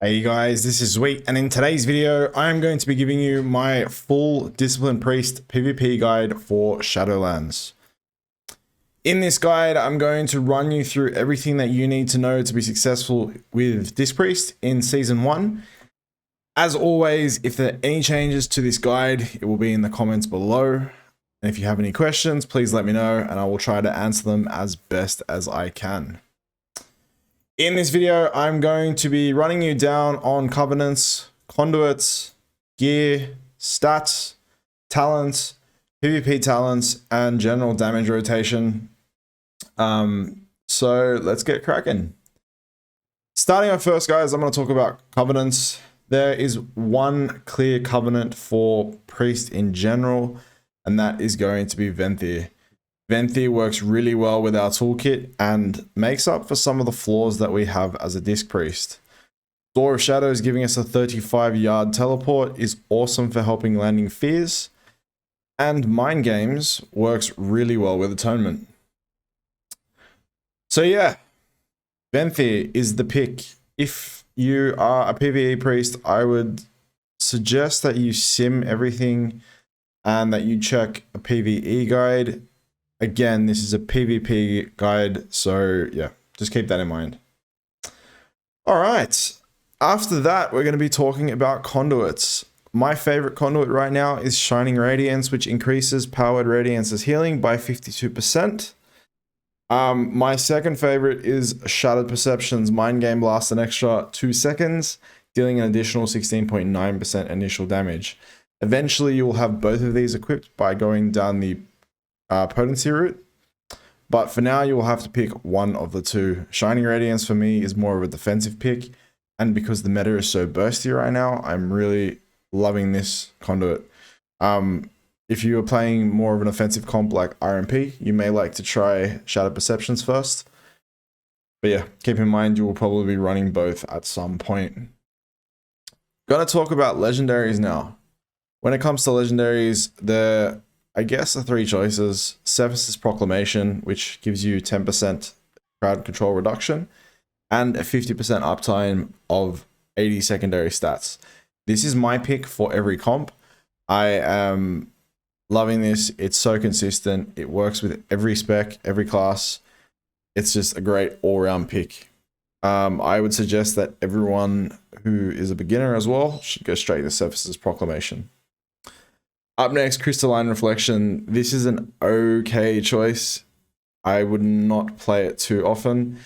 Hey guys, this is Sweet, and in today's video, I'm going to be giving you my full Discipline Priest PvP guide for Shadowlands. In this guide, I'm going to run you through everything that you need to know to be successful with Disc Priest in Season 1. As always, if there are any changes to this guide, it will be in the comments below. And if you have any questions, please let me know, and I will try to answer them as best as I can. In this video, I'm going to be running you down on Covenants, Conduits, Gear, Stats, Talents, PvP Talents, and General Damage Rotation. So let's get cracking. Starting off first, guys, I'm going to talk about Covenants. There is one clear Covenant for Priest in general, and that is going to be Venthyr. Venthyr works really well with our toolkit and makes up for some of the flaws that we have as a Disc Priest. Door of Shadows giving us a 35-yard teleport is awesome for helping landing fears, and Mind Games works really well with Atonement. So yeah, Venthyr is the pick. If you are a PvE Priest, I would suggest that you sim everything and that you check a PvE guide. Again, this is a PvP guide, so yeah, just keep that in mind. All right, after that, we're going to be talking about Conduits. My favorite conduit right now is Shining Radiance, which increases Powered Radiance's healing by 52%. My second favorite is Shattered Perception's Mind Game lasts an extra 2 seconds, dealing an additional 16.9% initial damage. Eventually, you will have both of these equipped by going down the potency route, but for now you will have to pick one of the two. Shining Radiance for me is more of a defensive pick, and because the meta is so bursty right now, I'm really loving this conduit. If you are playing more of an offensive comp like RMP, you may like to try Shattered Perceptions first, but yeah, keep in mind you will probably be running both at some point. Gonna talk about Legendaries now. When it comes to Legendaries, I guess the three choices: Sephuz's Proclamation, which gives you 10% crowd control reduction, and a 50% uptime of 80 secondary stats. This is my pick for every comp. I am loving this. It's so consistent. It works with every spec, every class. It's just a great all-round pick. I would suggest that everyone who is a beginner as well should go straight to Sephuz's Proclamation. Up next, Crystalline Reflection. This is an okay choice. I would not play it too often.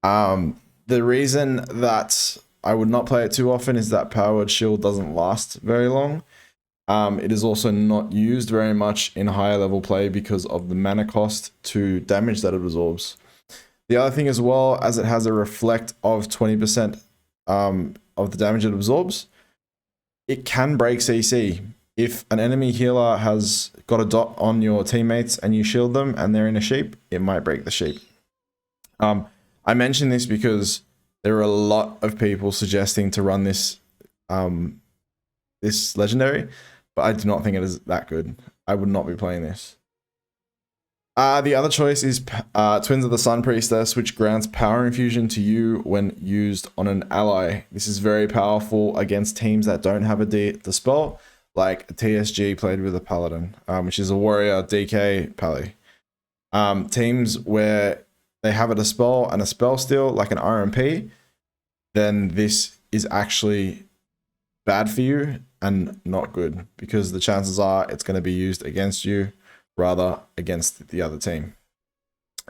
The reason that I would not play it too often is that Powered Shield doesn't last very long. It is also not used very much in higher level play because of the mana cost to damage that it absorbs. The other thing as well, as it has a reflect of 20% of the damage it absorbs, it can break CC. If an enemy healer has got a dot on your teammates and you shield them and they're in a sheep, it might break the sheep. I mention this because there are a lot of people suggesting to run this this legendary, but I do not think it is that good. I would not be playing this. The other choice is Twins of the Sun Priestess, which grants power infusion to you when used on an ally. This is very powerful against teams that don't have a dispel, like a TSG played with a Paladin, which is a Warrior DK Pally. Teams where they have a Dispel and a Spell Steal, like an RMP, then this is actually bad for you and not good, because the chances are it's going to be used against you rather against the other team.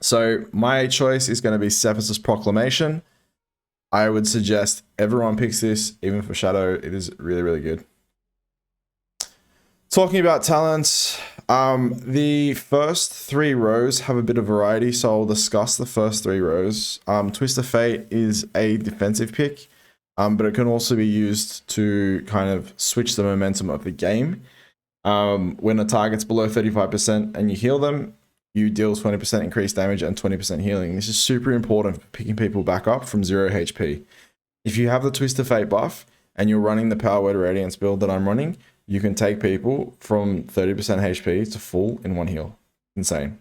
So my choice is going to be Sephuz's Proclamation. I would suggest everyone picks this, even for Shadow. It is really, really good. Talking about talents, the first 3 rows have a bit of variety, so I'll discuss the first 3 rows. Twist of Fate is a defensive pick, but it can also be used to kind of switch the momentum of the game. When a target's below 35% and you heal them, you deal 20% increased damage and 20% healing. This is super important for picking people back up from 0 HP. If you have the Twist of Fate buff and you're running the Powered Radiance build that I'm running, you can take people from 30% HP to full in one heal. Insane.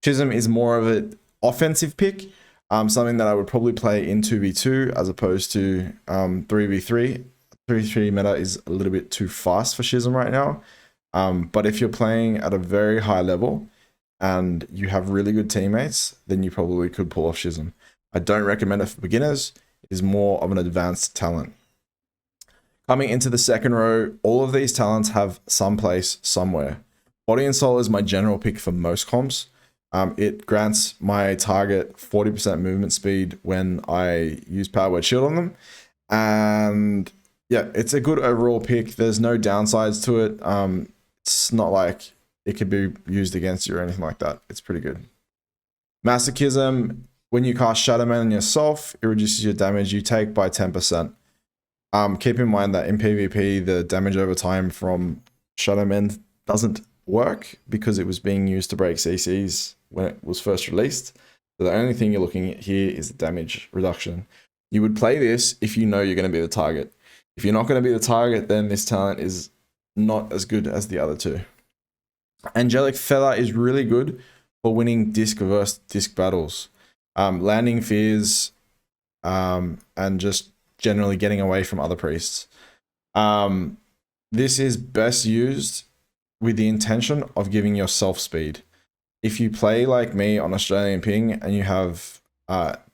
Chisholm is more of an offensive pick, Something that I would probably play in 2v2 as opposed to 3v3. 3v3 meta is a little bit too fast for Schism right now. But if you're playing at a very high level and you have really good teammates, then you probably could pull off Schism. I don't recommend it for beginners. It is more of an advanced talent. Coming into the second row, all of these talents have some place somewhere. Body and Soul is my general pick for most comps. It grants my target 40% movement speed when I use Power Word Shield on them. And yeah, it's a good overall pick. There's no downsides to it. It's not like it could be used against you or anything like that. It's pretty good. Masochism, when you cast Shadowman on yourself, it reduces your damage you take by 10%. Keep in mind that in PvP, the damage over time from Shadowman doesn't work because it was being used to break CCs when it was first released. So the only thing you're looking at here is the damage reduction. You would play this if you know you're going to be the target. If you're not going to be the target, then this talent is not as good as the other two. Angelic Feather is really good for winning disc versus disc battles. Landing fears and just generally getting away from other priests. This is best used with the intention of giving yourself speed. If you play like me on Australian ping and you have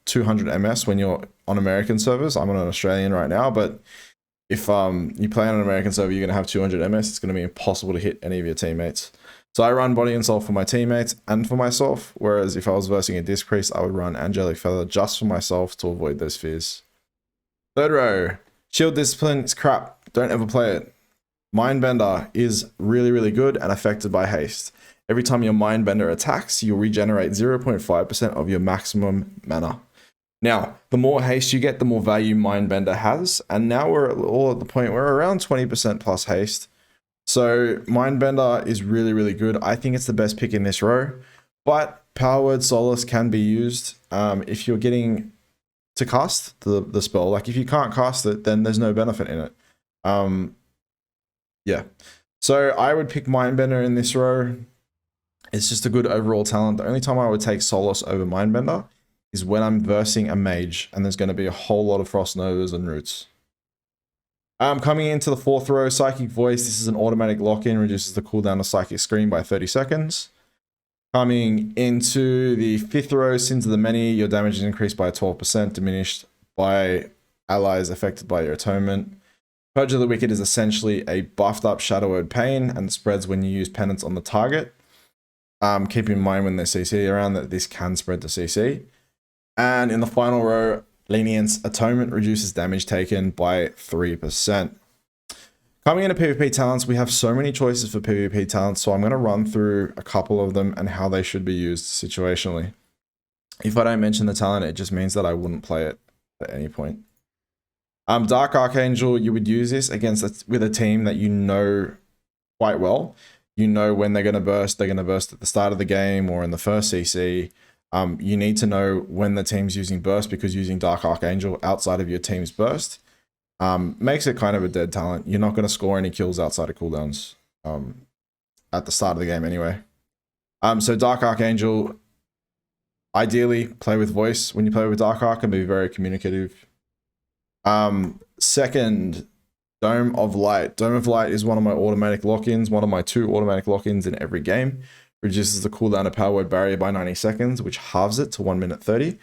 200 MS when you're on American servers, I'm on an Australian right now, but if you play on an American server, you're going to have 200 MS. It's going to be impossible to hit any of your teammates. So I run Body and Soul for my teammates and for myself, whereas if I was versing a Disc Priest, I would run Angelic Feather just for myself to avoid those fears. Third row, Shield Discipline is crap. Don't ever play it. Mindbender is really, really good and affected by haste. Every time your Mindbender attacks, you'll regenerate 0.5% of your maximum mana. Now, the more haste you get, the more value Mindbender has. And now we're all at the point where we're around 20% plus haste. So Mindbender is really, really good. I think it's the best pick in this row. But Power Word Solace can be used if you're getting to cast the spell. Like if you can't cast it, then there's no benefit in it. Yeah. So I would pick Mindbender in this row. It's just a good overall talent. The only time I would take Solace over Mindbender is when I'm versing a mage and there's going to be a whole lot of Frost Novas and Roots. Coming into the fourth row, Psychic Voice. This is an automatic lock-in, reduces the cooldown of Psychic Scream by 30 seconds. Coming into the fifth row, Sins of the Many. Your damage is increased by 12%, diminished by allies affected by your atonement. Purge of the Wicked is essentially a buffed up Shadow Word Pain and spreads when you use penance on the target. Keep in mind when there's CC around that this can spread to CC. And in the final row, Lenience Atonement reduces damage taken by 3%. Coming into PvP talents, we have so many choices for PvP talents, so I'm going to run through a couple of them and how they should be used situationally. If I don't mention the talent, it just means that I wouldn't play it at any point. Dark Archangel, you would use this with a team that you know quite well. You know when they're going to burst. They're going to burst at the start of the game or in the first CC. You need to know when the team's using burst, because using Dark Archangel outside of your team's burst makes it kind of a dead talent. You're not going to score any kills outside of cooldowns at the start of the game anyway. So Dark Archangel, ideally play with voice when you play with Dark Arch and be very communicative. Second, Dome of Light. Dome of Light is one of my automatic lock-ins, one of my 2 automatic lock-ins in every game. Reduces the cooldown of Power Word Barrier by 90 seconds, which halves it to 1 minute 30.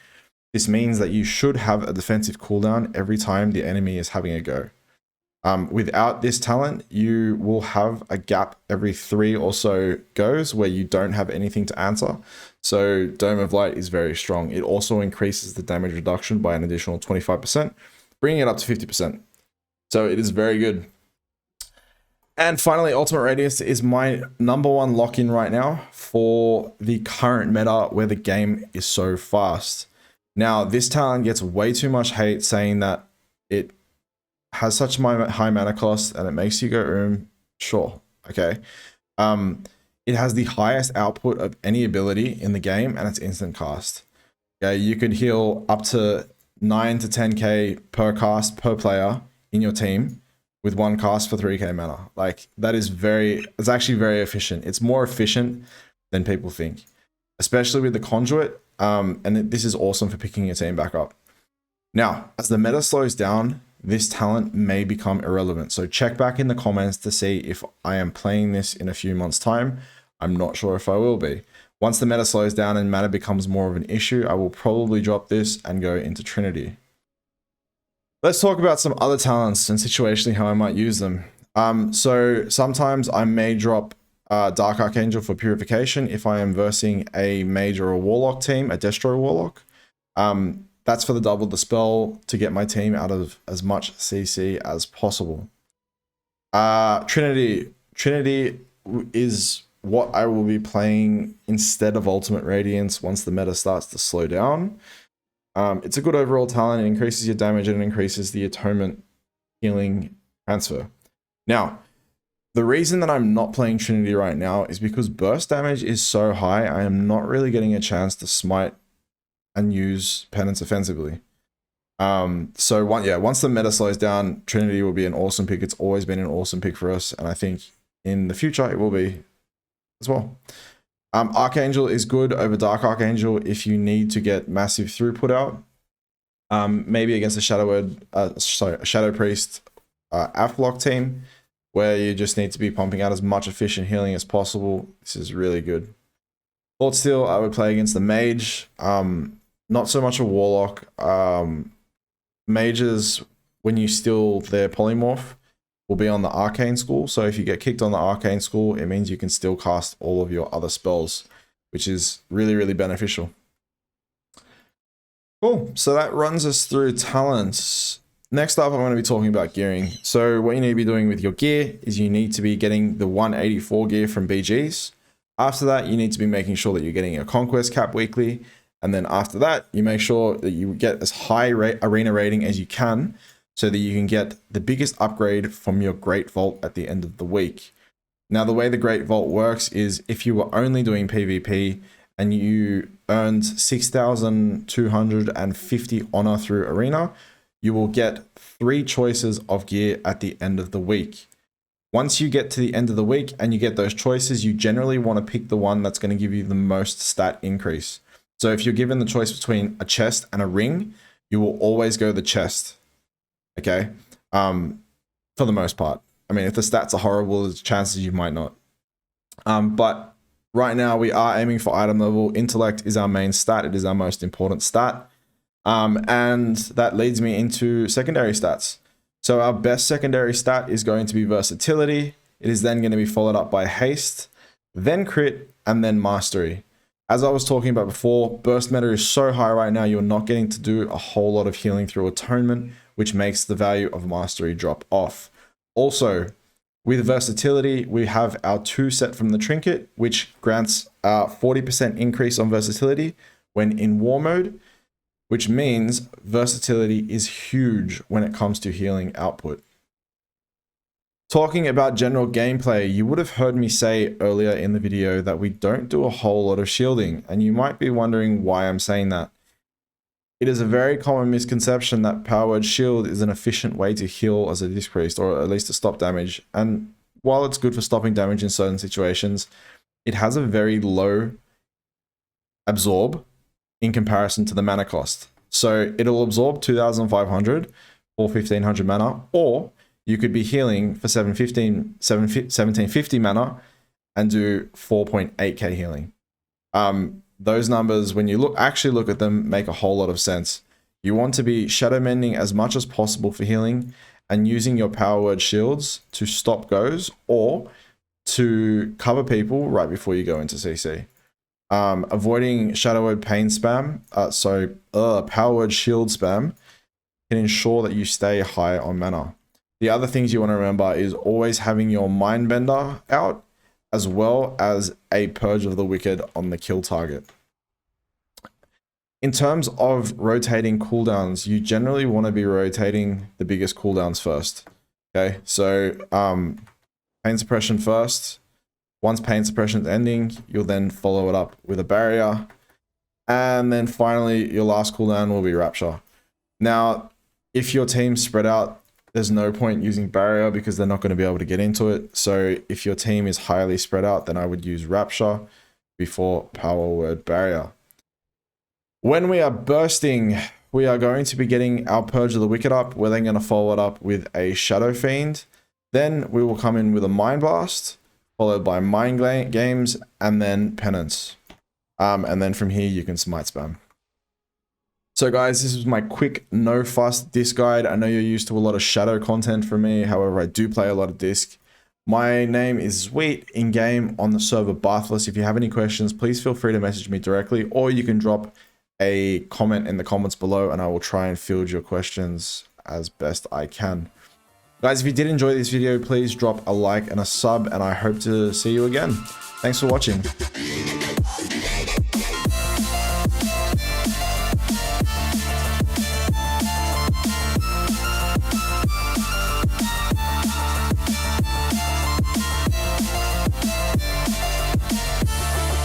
This means that you should have a defensive cooldown every time the enemy is having a go. Without this talent, you will have a gap every 3 or so goes where you don't have anything to answer. So Dome of Light is very strong. It also increases the damage reduction by an additional 25%, bringing it up to 50%. So it is very good. And finally, Ultimate Radius is my #1 lock-in right now for the current meta where the game is so fast. Now, this talent gets way too much hate, saying that it has such high mana cost and it makes you go, sure, okay. It has the highest output of any ability in the game and it's instant cast. Okay, you could heal up to 9 to 10k per cast per player in your team with 1 cast for 3k mana. Like, that is it's actually very efficient. It's more efficient than people think, especially with the Conduit. And this is awesome for picking your team back up. Now, as the meta slows down, this talent may become irrelevant. So check back in the comments to see if I am playing this in a few months' time. I'm not sure if I will be. Once the meta slows down and mana becomes more of an issue, I will probably drop this and go into Trinity. Let's talk about some other talents and situationally how I might use them. So sometimes I may drop Dark Archangel for Purification if I am versing a mage or a warlock team, a Destroy warlock. That's for the double the spell to get my team out of as much CC as possible. Trinity is what I will be playing instead of Ultimate Radiance once the meta starts to slow down. It's a good overall talent. It increases your damage and it increases the atonement healing transfer. Now, the reason that I'm not playing Trinity right now is because burst damage is so high, I am not really getting a chance to smite and use penance offensively. So once the meta slows down, Trinity will be an awesome pick. It's always been an awesome pick for us, and I think in the future it will be as well. Archangel is good over Dark Archangel if you need to get massive throughput out. Maybe against a Shadow Priest Aflock team, where you just need to be pumping out as much efficient healing as possible. This is really good. Thought Steel, I would play against the Mage. Not so much a Warlock. Mages, when you steal their Polymorph, will be on the Arcane School. So if you get kicked on the Arcane School, it means you can still cast all of your other spells, which is really, really beneficial. Cool. So that runs us through talents. Next up, I'm going to be talking about gearing. So what you need to be doing with your gear is you need to be getting the 184 gear from BGs. After that, you need to be making sure that you're getting your Conquest cap weekly. And then after that, you make sure that you get as high arena rating as you can so that you can get the biggest upgrade from your Great Vault at the end of the week. Now, the way the Great Vault works is if you were only doing PvP and you earned 6,250 honor through arena, you will get 3 choices of gear at the end of the week. Once you get to the end of the week and you get those choices, you generally want to pick the one that's going to give you the most stat increase. So if you're given the choice between a chest and a ring, you will always go the chest. Okay? For the most part. I mean, if the stats are horrible, there's chances you might not. But right now we are aiming for item level. Intellect is our main stat. It is our most important stat. And that leads me into secondary stats. So our best secondary stat is going to be versatility. It is then going to be followed up by haste, then crit, and then mastery. As I was talking about before, burst meta is so high right now, you're not getting to do a whole lot of healing through atonement, which makes the value of mastery drop off. Also, with versatility, we have our 2 set from the trinket, which grants a 40% increase on versatility when in war mode, which means versatility is huge when it comes to healing output. Talking about general gameplay, you would have heard me say earlier in the video that we don't do a whole lot of shielding, and you might be wondering why I'm saying that. It is a very common misconception that Power Word Shield is an efficient way to heal as a Disc Priest, or at least to stop damage, and while it's good for stopping damage in certain situations, it has a very low absorb in comparison to the mana cost. So it'll absorb 2,500 or 1,500 mana, or you could be healing for 1750 mana and do 4.8k healing. Those numbers, when you actually look at them, make a whole lot of sense. You want to be shadow mending as much as possible for healing and using your power word shields to stop goes or to cover people right before you go into CC. Avoiding shadow word pain spam, power word shield spam can ensure that you stay high on mana. The other things you want to remember is always having your Mindbender out, as well as a Purge of the Wicked on the kill target. In terms of rotating cooldowns, you generally want to be rotating the biggest cooldowns first. Okay, so pain suppression first. Once pain suppression is ending, you'll then follow it up with a barrier. And then finally, your last cooldown will be Rapture. Now, if your team's spread out, there's no point using barrier because they're not going to be able to get into it. So if your team is highly spread out, then I would use Rapture before power word barrier. When we are bursting, we are going to be getting our Purge of the Wicked up. We're then going to follow it up with a Shadow Fiend. Then we will come in with a Mind Blast, followed by Mind Games, and then Penance. And then from here, you can Smite Spam. So guys, this is my quick, no fuss disc guide. I know you're used to a lot of Shadow content from me. However, I do play a lot of disc. My name is Sweet in-game on the server Bathless. If you have any questions, please feel free to message me directly, or you can drop a comment in the comments below and I will try and field your questions as best I can. Guys, if you did enjoy this video, please drop a like and a sub, and I hope to see you again. Thanks for watching.